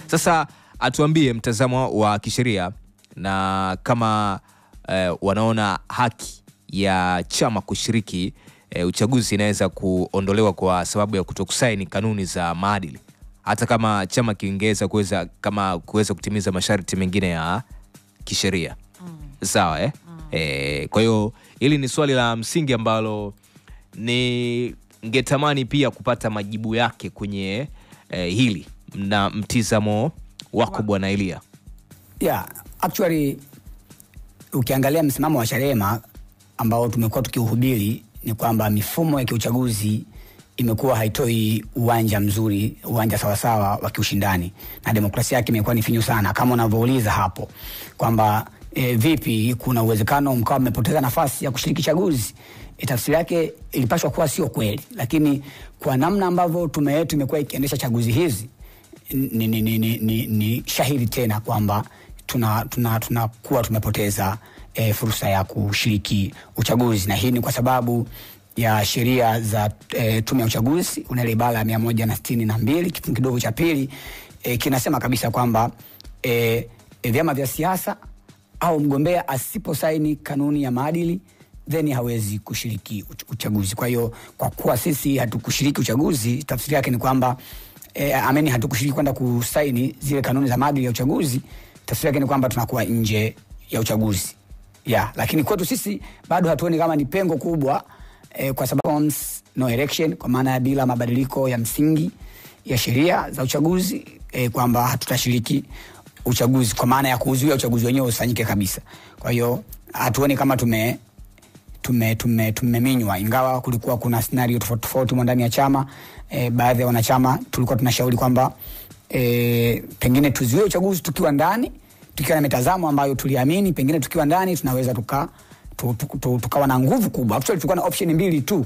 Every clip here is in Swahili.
Sasa atuambie mtazamo wa kisheria na kama wanaona haki ya chama kushiriki uchaguzi inaweza kuondolewa kwa sababu ya kutokusaini kanuni za maadili, hata kama chama kiingeza kuweza kutimiza masharti mengine ya kisheria. Sawa kwa hiyo hili ni swali la msingi ambalo ningetamani pia kupata majibu yake kwenye hili na mtizamo wako Bwana Elia. Actually ukiangalia msimamo wa Chadema ambao tumekuwa tukiuhubiri ni kwamba mifumo ya kiuchaguzi imekuwa haitoi uwanja mzuri, uwanja sawasawa wa kiushindani, na demokrasia yake imekuwa ni finyu sana, kama unavyouliza hapo kwamba vipi kuna uwezekano mkao mmepoteza nafasi ya kushiriki chaguzi. Tafsiri yake ilipaswa kuwa sio kweli, lakini kwa namna ambavyo tume yetu imekuwa ikiendesha chaguzi hizi ni shahidi tena kwamba tunakuwa tumepoteza fursa ya kushiriki uchaguzi, na hii ni kwa sababu ya sheria za tume ya uchaguzi. Kuna ile ibara ya 162 kifungu kidogo cha pili kinasema kabisa kwamba vyama vya siasa au mgombea asiposaini kanuni ya maadili then hawezi kushiriki uchaguzi. Kwa hiyo kwa kuwa sisi hatukushiriki uchaguzi, tafsiri yake ni kwamba hatukushiriki kwenda kusaini zile kanuni za maadili ya uchaguzi, tafsiri yake ni kwamba tunakuwa nje ya uchaguzi. Lakini kwetu sisi bado hatuoni kama ni pengo kubwa kwa sababu no election, kwa maana bila mabadiliko ya msingi ya sheria za uchaguzi, kwamba hatutashiriki uchaguzi kwa maana ya kuzuia uchaguzi wenyewe usifanyike kabisa. Kwa hiyo hatuoni kama tumeminywa, ingawa kulikuwa kuna scenario tofauti ndani ya chama. Baadhi ya wanachama tulikuwa tunashauri kwamba pengine tuzuie uchaguzi tukiwa ndani, tukiwa na mitazamo ambayo tuliamini pengine tukiwa ndani tunaweza tukawa na nguvu kubwa. Actually tulikuwa na option mbili tu,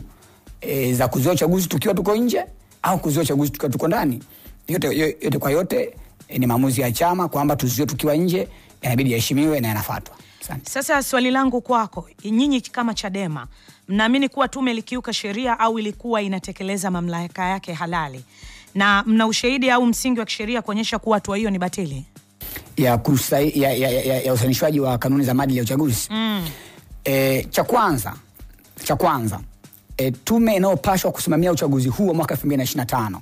za kuzuia uchaguzi tukiwa tuko nje au kuzuia uchaguzi tukiwa tuko ndani. Yote kwa yote ni maamuzi ya chama kwamba tuzuie tukiwa nje, inabidi yaheshimiwe na yanafuatwa. Sasa swali langu kwako, nyinyi kama Chadema, mnaamini kuwa tume ilikiuka sheria au ilikuwa inatekeleza mamlaka yake halali? Na mna ushahidi au msingi wa kisheria kuonyesha kuwa hatua hiyo ni batili? Ya usainishwaji wa kanuni za maadili ya uchaguzi. Cha kwanza tume inayopaswa kusimamia uchaguzi huu wa mwaka 2025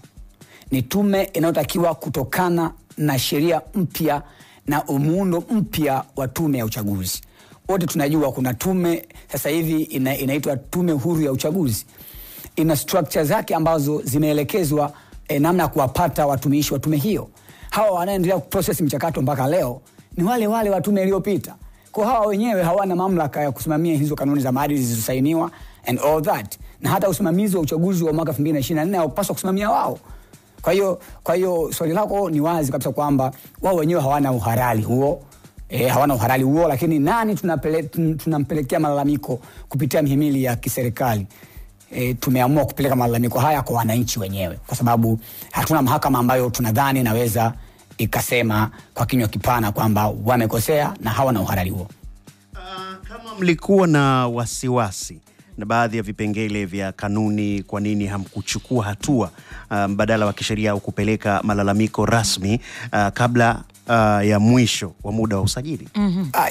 ni tume inayotakiwa kutokana na sheria mpya na umuundo mpya wa tume ya uchaguzi. Wote tunajua kuna tume sasa hivi inaitwa Tume Huru ya Uchaguzi. Ina structure zake ambazo zimeelekezwa namna kuwapata watumishi wa tume hiyo. Hawa wanaendelea kuprocess mchakato mpaka leo ni wale wa tume iliyopita. Kwa hawa wenyewe hawana mamlaka ya kusimamia hizo kanuni za maadili zilizosainiwa and all that. Na hata usimamizi wa uchaguzi wa mwaka 2024 haupaswa kusimamia wao. Kwa hiyo swali lako ni wazi kabisa kwamba wao wenyewe hawana uhalali huo, lakini nani tunampelekea malalamiko kupitia mihimili ya kiserikali? Tumeamua kupeleka malalamiko haya kwa wananchi wenyewe, kwa sababu hatuna mahakama ambayo tunadhani inaweza ikasema kwa kinywa kipana kwamba wamekosea na hawana uhalali huo. Kama mlikuwa na wasiwasi na baadhi ya vipengele vya kanuni, kwa nini hamkuchukua hatua mbadala wa kisheria au kupeleka malalamiko rasmi kabla ya mwisho wa muda wa usajili?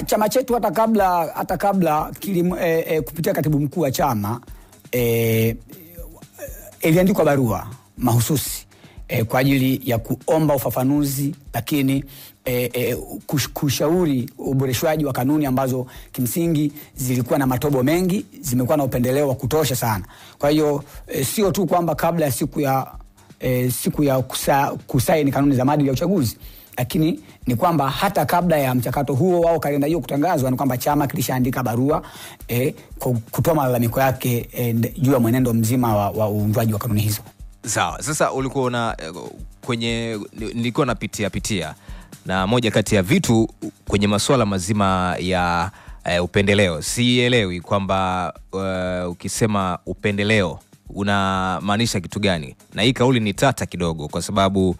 Chama chetu hata kabla kupitia katibu mkuu wa chama iliandikwa barua mahususi kwa ajili ya kuomba ufafanuzi, lakini kushauri uboreshwaji wa kanuni ambazo kimsingi zilikuwa na matobo mengi, zimekuwa na upendeleo wa kutosha sana. Kwa hiyo sio tu kwamba kabla ya siku ya kusaini kanuni za maadili ya uchaguzi, lakini ni kwamba hata kabla ya mchakato huo au kalenda hiyo kutangazwa, ni kwamba chama kilishaandika barua kutoa malalamiko yake juu ya mwenendo mzima wa uundwaji wa kanuni hizo. Sawa. Sasa ulikuwa nilikuwa napitia na moja kati ya vitu kwenye masuala mazima ya upendeleo, sielewi kwamba ukisema upendeleo unamaanisha kitu gani, na hii kauli ni tata kidogo, kwa sababu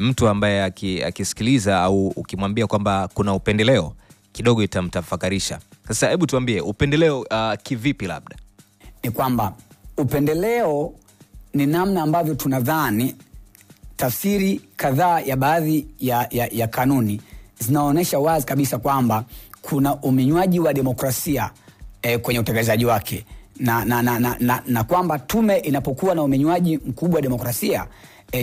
mtu ambaye akisikiliza au ukimwambia kwamba kuna upendeleo kidogo itamtafakarisha. Sasa hebu tuambie upendeleo kivipi? Labda ni kwamba upendeleo ni namna ambavyo tunadhani tafsiri kadhaa ya baadhi ya kanuni zinaonyesha wazi kabisa kwamba kuna uminywaji wa demokrasia kwenye utekelezaji wake na kwamba tume inapokuwa na uminywaji mkubwa wa demokrasia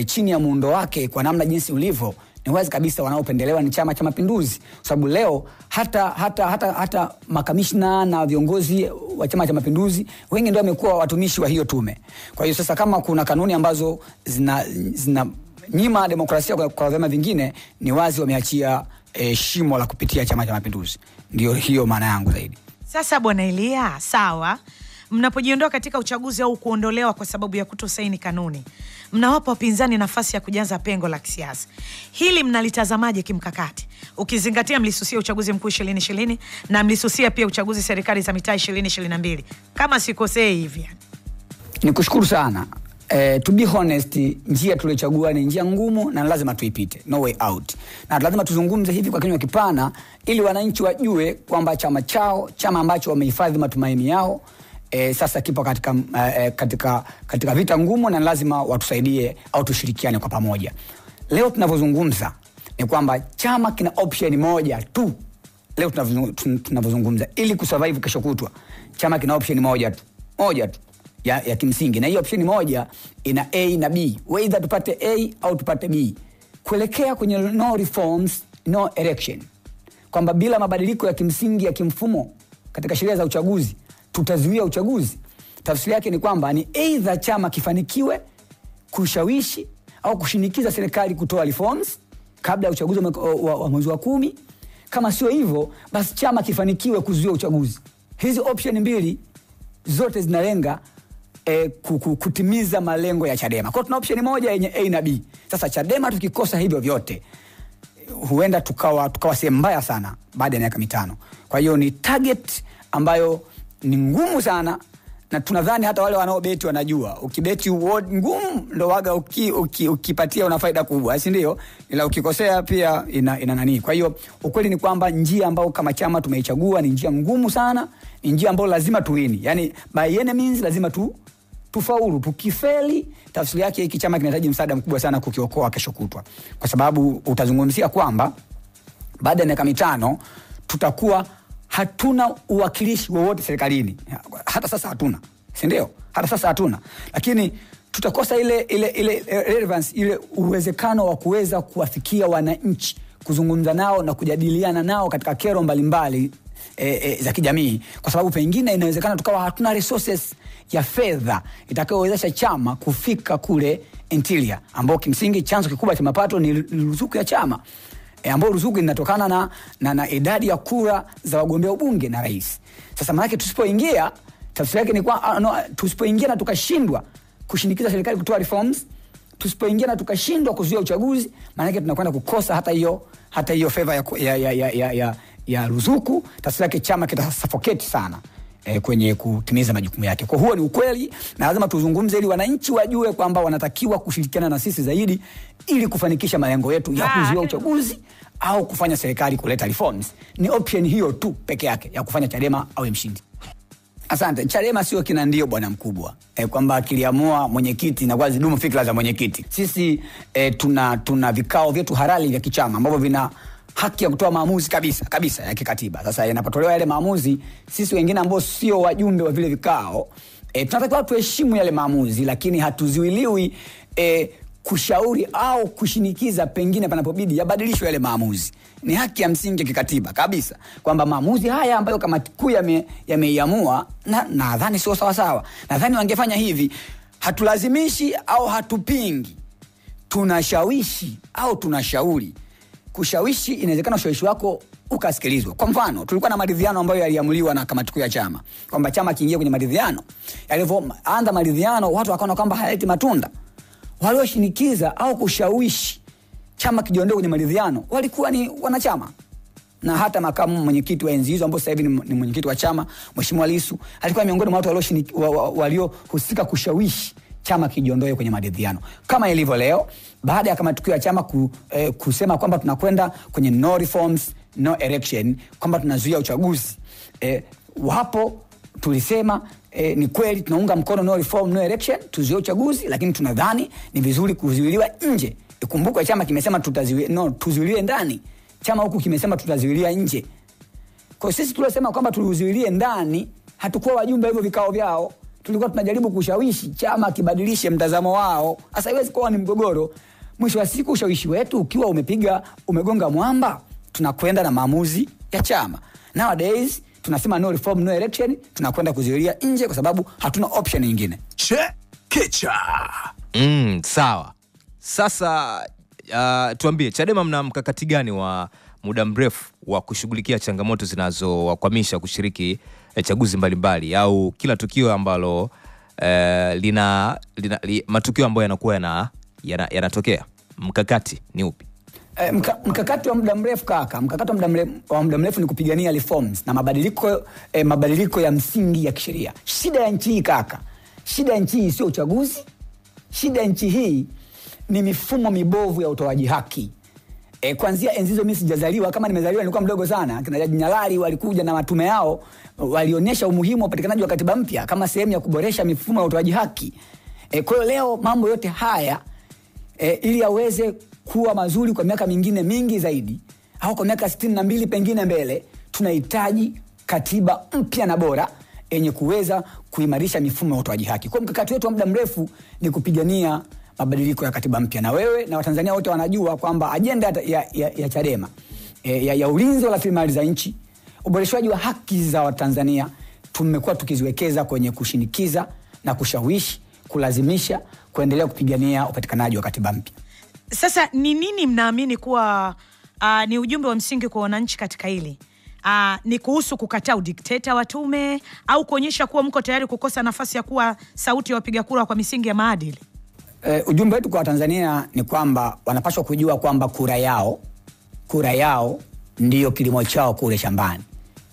chini ya muundo wake kwa namna jinsi ulivyo, ni wazi kabisa wanaopendelewa ni Chama cha Mapinduzi, kwa sababu leo hata makamishna na viongozi wa Chama cha Mapinduzi wengi ndio wamekuwa watumishi wa hiyo tume. Kwa hiyo sasa, kama kuna kanuni ambazo zina nyima demokrasia kwa vyama vingine, ni wazi wameachia shimo la kupitia Chama cha Mapinduzi. Ndio hiyo maana yangu zaidi. Sasa Bwana Elia, sawa, mnapojiondoa katika uchaguzi au kuondolewa kwa sababu ya kutosaini kanuni, mnawapa wapinzani nafasi ya kujaza pengo la kisiasa. Hili mnalitazamaje kimkakati, ukizingatia mlisusia uchaguzi mkuu 2020 na mlisusia pia uchaguzi serikali za mitaa 2022 kama sikosei hivi? Nikushukuru sana. To be honest, njia tuliochagua ni njia ngumu na lazima tuipite, no way out. Na lazima tuzungumze hivi kwa kinywa kipana ili wananchi wajue kwamba chama chao, chama ambacho wamehifadhi matumaini yao, sasa kipo katika vita ngumu, na lazima watusaidie au tushirikiane kwa pamoja. Leo tunavyozungumza ni kwamba chama kina option moja tu. Leo tunavyozungumza, ili kusurvive kesho kutwa, chama kina option moja tu ya kimsingi, na hiyo option moja ina A na B. Either tupate A au tupate B, kuelekea kwenye no reforms no election, kwamba bila mabadiliko ya kimsingi ya kimfumo katika sheria za uchaguzi tutazuia uchaguzi. Tafsiri yake ni kwamba ni either chama kifanikiwe kushawishi au kushinikiza serikali kutoa reforms kabla ya uchaguzi wa mwezi wa 10. Kama sio hivyo, basi chama kifanikiwe kuzuia uchaguzi. Hizi option mbili zote zinalenga kutimiza malengo ya Chadema. Kwa tuna option moja yenye A na B. Sasa Chadema tukikosa hivyo vyote, huenda tukawa sehemu mbaya sana baada ya miaka 5. Kwa hiyo ni target ambayo ni ngumu sana, na tunadhani hata wale wanaobeti wanajua ukibeti ngumu ndo waga ukipatia una faida kubwa, si ndio? Ila ukikosea pia ina nani. Kwa hiyo ukweli ni kwamba njia ambayo kama chama tumeichagua ni njia ngumu sana, ni njia ambayo lazima tuwini. Yani by any means lazima tufaulu. Tukifeli, tafsiri yake hiki chama kinahitaji msaada mkubwa sana kukiokoa kesho kutwa, kwa sababu utazungumzia kwamba baada ya miaka 5 tutakuwa hatuna uwakilishi wowote serikalini. Hata sasa hatuna, si ndio? Hata sasa hatuna. Lakini tutakosa ile relevance, ile uwezekano wa kuweza kuwafikia wananchi, kuzungumza nao na kujadiliana nao katika kero mbalimbali za kijamii, kwa sababu pengine inawezekana tukawa hatuna resources ya fedha itakayowezesha chama kufika kule interior, ambao kimsingi chanzo kikubwa cha mapato ni ruzuku ya chama, ambao ruzuku inatokana na idadi ya kura za wagombea ubunge na rais. Sasa maana yake tusipoingia, tafsiri yake ni kwa tusipoingia na tukashindwa kushinikiza serikali kutoa reforms, tusipoingia na tukashindwa kuzuia uchaguzi, maana yake tunakwenda kukosa hata hiyo favor ya ruzuku. Tafsiri yake chama kitasuffocate sana kwenye kutimiza majukumu yake. Kwa huo ni ukweli, na lazima tuzungumze ili wananchi wajue kwamba wanatakiwa kushirikiana na sisi zaidi ili kufanikisha malengo yetu ya kuzuia uchaguzi au kufanya serikali kuleta reforms. Ni option hiyo tu peke yake ya kufanya Chadema awe mshindi. Asante. Chadema sio kina ndio bwana mkubwa kwamba kiliamua mwenyekiti na kwazi dumu fikra za mwenyekiti. Sisi tuna vikao vyetu halali vya kichama ambavyo vina haki ya kutoa maamuzi kabisa ya kikatiba. Sasa yanapotolewa yale maamuzi, sisi wengine ambao sio wajumbe wa vile vikao tunatakiwa tuheshimu yale maamuzi, lakini hatuzuiliwi kushauri au kushinikiza pengine panapobidi yabadilishwe yale maamuzi. Ni haki ya msingi ya kikatiba kabisa kwamba maamuzi haya ambayo kamati kuu yameiamua, nadhani sio sawa sawa. Nadhani wangefanya hivi, hatulazimishi au hatupingi, tunashawishi au tunashauri. Kushawishi, inawezekana ushawishi wako ukasikilizwa. Kwa mfano, tulikuwa na maridhiano ambayo yaliamuliwa na kamati kuu ya chama kwamba chama kiingie kwenye maridhiano. Yalivyoanza maridhiano, watu wakaona kwamba hayaleti matunda. Walioshinikiza au kushawishi chama kijiondoe kwenye maridhiano walikuwa ni wanachama, na hata makamu mwenyekiti wa enzi hizo ambao sasa hivi ni mwenyekiti wa chama, Mheshimiwa Lissu, alikuwa miongoni mwa watu waliohusika kushawishi chama kijiondoe kwenye maridhiano. Kama ilivyo leo, baada ya kamati kuu ya chama kusema kwamba tunakwenda kwenye no reforms no election, kwamba tunazuia uchaguzi, wapo tulisema ni kweli tunaunga mkono no reform no election, tuzuie uchaguzi, lakini tunadhani ni vizuri kuzuiliwa nje Ikumbuke chama kimesema tuzuilie ndani, chama huku kimesema tutazuilia nje. Kwa sisi tuliosema kwamba tuzuilie ndani, hatukuwa wajumbe hivyo vikao vyao. Tulikuwa tunajaribu kushawishi chama kibadilishe mtazamo wao. Sasa haiwezi kuwa ni mgogoro. Mwisho wa siku ushawishi wetu ukiwa umegonga mwamba, tunakwenda na maamuzi ya chama. Nowadays tunasema no reform no election, tunakwenda kuzuilia nje kwa sababu hatuna option nyingine. Chekecha. Sawa. Sasa tuambie, Chadema mna mkakati gani wa muda mrefu wa kushughulikia changamoto zinazowakwamisha kushiriki chaguzi mbalimbali au kila tukio ambalo matukio ambayo yanakuwa yanatokea? Mkakati ni upi? Mkakati wa muda mrefu kaka, mkakati wa muda mrefu ni kupigania reforms na mabadiliko ya msingi ya kisheria. Shida ya nchi hii kaka, shida ya nchi hii sio uchaguzi. Shida ya nchi hii ni mifumo mibovu ya utoaji haki. Kuanzia enzi hizo mimi sijazaliwa, kama nimezaliwa nilikuwa mdogo sana. Kina Jaji Nyalali walikuja na matume yao, walionyesha umuhimu wa upatikanaji wa katiba mpya kama sehemu ya kuboresha mifumo ya utoaji haki. Kwa hiyo leo mambo yote haya ili yaweze kuwa mazuri kwa miaka mingine mingi zaidi au kwa miaka 62 pengine mbele, tunahitaji katiba mpya na bora yenye kuweza kuimarisha mifumo ya utoaji haki. Kwa mkakati wetu wa muda mrefu ni kupigania mabadiliko ya katiba mpya, na wewe na Watanzania wote wanajua kwamba ajenda ya Chadema ya ulinzi wa rasilimali za nchi, uboreshwaji wa haki za Watanzania, tumekuwa tukiziwekeza kwenye kushinikiza na kushawishi, kulazimisha, kuendelea kupigania upatikanaji wa katiba mpya. Sasa ni nini mnaamini kuwa ni ujumbe wa msingi kwa wananchi katika hili? Ni kuhusu kukataa udikteta wa tume au kuonyesha kuwa mko tayari kukosa nafasi ya kuwa sauti ya wapiga kura kwa misingi ya maadili? Ujumbe wetu kwa Watanzania ni kwamba wanapaswa kujua kwamba kura yao ndiyo kilimo chao kule shambani.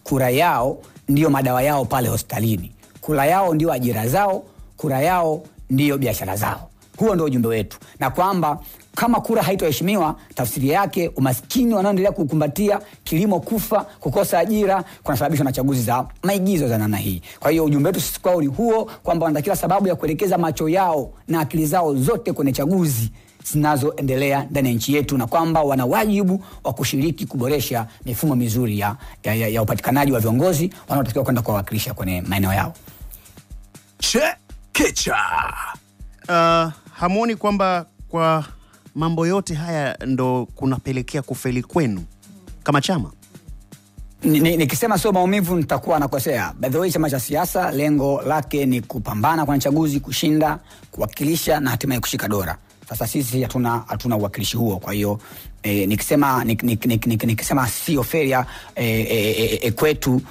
Kura yao ndiyo madawa yao pale hospitalini. Kura yao ndiyo ajira zao. Kura yao ndiyo biashara zao. Huo ndio ujumbe wetu. Na kwamba kama kura haitoheshimiwa, tafsiri yake umaskini wanaoendelea kukumbatia, kilimo kufa, kukosa ajira kunasababishwa na chaguzi za maigizo za namna hii. Kwa hiyo ujumbe wetu sisi kwao ni huo, kwamba wanatakiwa sababu ya kuelekeza macho yao na akili zao zote kwenye chaguzi zinazoendelea ndani ya nchi yetu, na kwamba wana wajibu wa kushiriki kuboresha mifumo mizuri ya upatikanaji wa viongozi wanaotakiwa kwenda kuwakilisha kwenye maeneo yao. Chekecha. Hamuoni kwamba kwa mambo yote haya ndo kunapelekea kufeli kwenu kama chama? Nikisema sio maumivu nitakuwa nakosea. By the way, chama cha siasa lengo lake ni kupambana kwa chaguzi, kushinda, kuwakilisha na hatimaye kushika dola. Sasa sisi hatuna uwakilishi huo. Kwa hiyo nikisema sio fair kwetu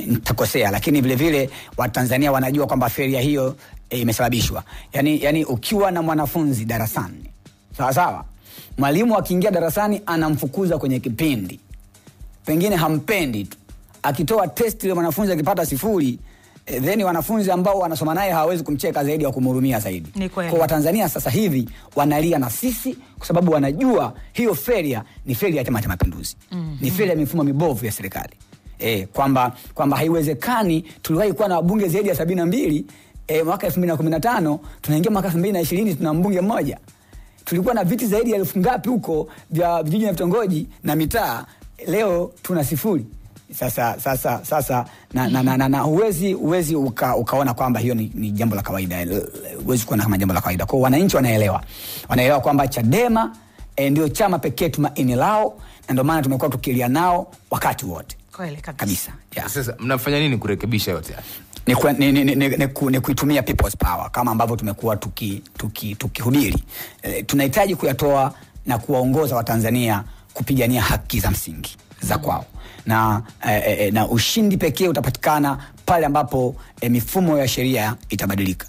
nitakosea, lakini vile vile Watanzania wanajua kwamba failure hiyo imesababishwa. Yani ukiwa na mwanafunzi darasani, sawa, mwalimu akiingia darasani anamfukuza kwenye kipindi, pengine hampendi tu, akitoa test ile mwanafunzi akipata 0, then wanafunzi ambao wanasoma naye hawawezi kumcheka zaidi au kumhurumia zaidi. Kwa Watanzania sasa hivi wanalia na sisi kwa sababu wanajua hiyo failure ni failure ya Chama cha Mapinduzi. Ni failure ya mifumo mibovu ya serikali. Kwamba haiwezekani tuliwahi kuwa na wabunge zaidi ya 72, mwaka 2015 tunaingia mwaka 2020 tuna mbunge mmoja. Tulikuwa na viti zaidi ya 1000 ngapi huko vya vijiji na vitongoji na mitaa, leo tuna 0. Sasa na uwezi ukaona kwamba hiyo ni jambo la kawaida. Uwezi kuona kama jambo la kawaida. Kwa wananchi wanaelewa kwamba Chadema ndio chama pekee tumaini lao, na ndio maana tumekuwa tukilia nao wakati wote. Kweli kabisa. Sasa mnafanya nini kurekebisha yote haya? Ni kuitumia people's power kama ambavyo tumekuwa tukihubiri. Tunahitaji kuyatoa na kuwaongoza Watanzania kupigania haki za msingi za kwao. Na ushindi pekee utapatikana pale ambapo mifumo ya sheria itabadilika.